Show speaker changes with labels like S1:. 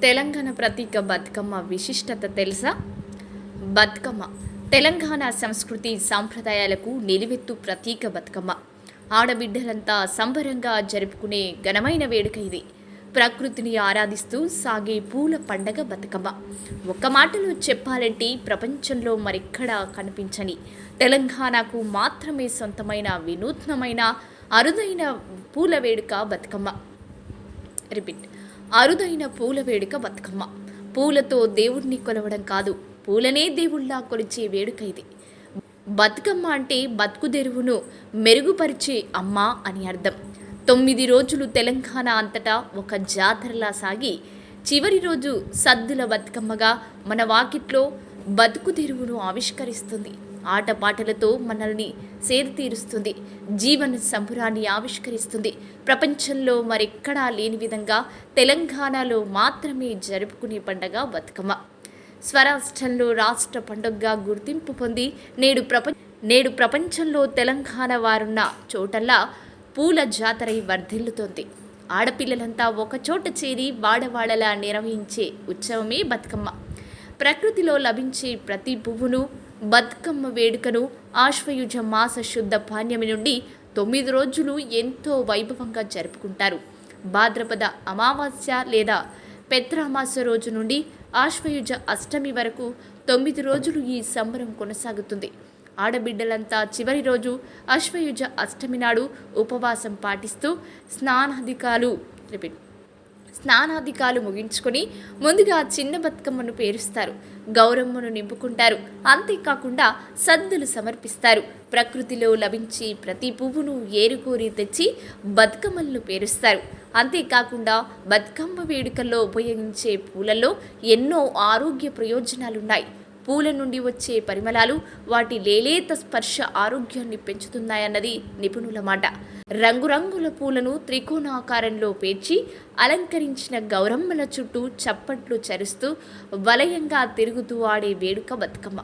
S1: తెలంగాణ ప్రతీక బతుకమ్మ విశిష్టత తెలుసా? బతుకమ్మ తెలంగాణ సంస్కృతి సాంప్రదాయాలకు నిలువెత్తు ప్రతీక. బతుకమ్మ ఆడబిడ్డలంతా సంబరంగా జరుపుకునే ఘనమైన వేడుక ఇది. ప్రకృతిని ఆరాధిస్తూ సాగే పూల పండగ బతుకమ్మ. ఒక్క మాటలో చెప్పాలంటే ప్రపంచంలో మరెక్కడా కనిపించని, తెలంగాణకు మాత్రమే సొంతమైన వినూత్నమైన అరుదైన పూల వేడుక బతుకమ్మ. రిపీట్, అరుదైన పూల వేడుక బతుకమ్మ. పూలతో దేవుణ్ణి కొలవడం కాదు, పూలనే దేవుళ్ళా కొలిచే వేడుక ఇది. బతుకమ్మ అంటే బతుకుదెరువును మెరుగుపరిచే అమ్మ అని అర్థం. 9 రోజులు తెలంగాణ అంతటా ఒక జాతరలా సాగి చివరి రోజు సద్దుల బతుకమ్మగా మన వాకిట్లో బతుకుదెరువును ఆవిష్కరిస్తుంది. ఆటపాటలతో మనల్ని సేదతీరుస్తుంది, జీవన సంబురాన్ని ఆవిష్కరిస్తుంది. ప్రపంచంలో మరెక్కడా లేని విధంగా తెలంగాణలో మాత్రమే జరుపుకునే పండగ బతుకమ్మ. స్వరాష్ట్రంలో రాష్ట్ర పండుగగా గుర్తింపు పొంది నేడు ప్రపంచంలో తెలంగాణ వారున్న చోటల్లా పూల జాతరై వర్ధిల్లుతోంది. ఆడపిల్లలంతా ఒకచోట చేరి వాడవాడలా నిర్వహించే ఉత్సవమే బతుకమ్మ. ప్రకృతిలో లభించే ప్రతి పువ్వును, బతుకమ్మ వేడుకను ఆశ్వయుజ మాస శుద్ధ పాణ్యమి నుండి 9 రోజులు ఎంతో వైభవంగా జరుపుకుంటారు. భాద్రపద అమావాస్య లేదా పెత్రామాస రోజు నుండి ఆశ్వయుజ అష్టమి వరకు 9 రోజులు ఈ సంబరం కొనసాగుతుంది. ఆడబిడ్డలంతా చివరి రోజు ఆశ్వయుజ అష్టమి నాడు ఉపవాసం పాటిస్తూ స్నానాధికాలు ముగించుకొని ముందుగా చిన్న బతుకమ్మను పేరుస్తారు, గౌరమ్మను నింపుకుంటారు. అంతేకాకుండా సద్దులు సమర్పిస్తారు. ప్రకృతిలో లభించి ప్రతి పువ్వును ఏరుకోరి తెచ్చి బతుకమ్మలను పేరుస్తారు. అంతేకాకుండా బతుకమ్మ వేడుకల్లో ఉపయోగించే పూలలో ఎన్నో ఆరోగ్య ప్రయోజనాలున్నాయి. పూల నుండి వచ్చే పరిమళాలు వాటి లేలేత స్పర్శ ఆరోగ్యాన్ని పెంచుతున్నాయన్నది నిపుణుల మాట. రంగురంగుల పూలను త్రికోణాకారంలో పేర్చి అలంకరించిన గౌరమ్మల చుట్టూ చప్పట్లు చరుస్తూ వలయంగా తిరుగుతూ ఆడే వేడుక బతుకమ్మ.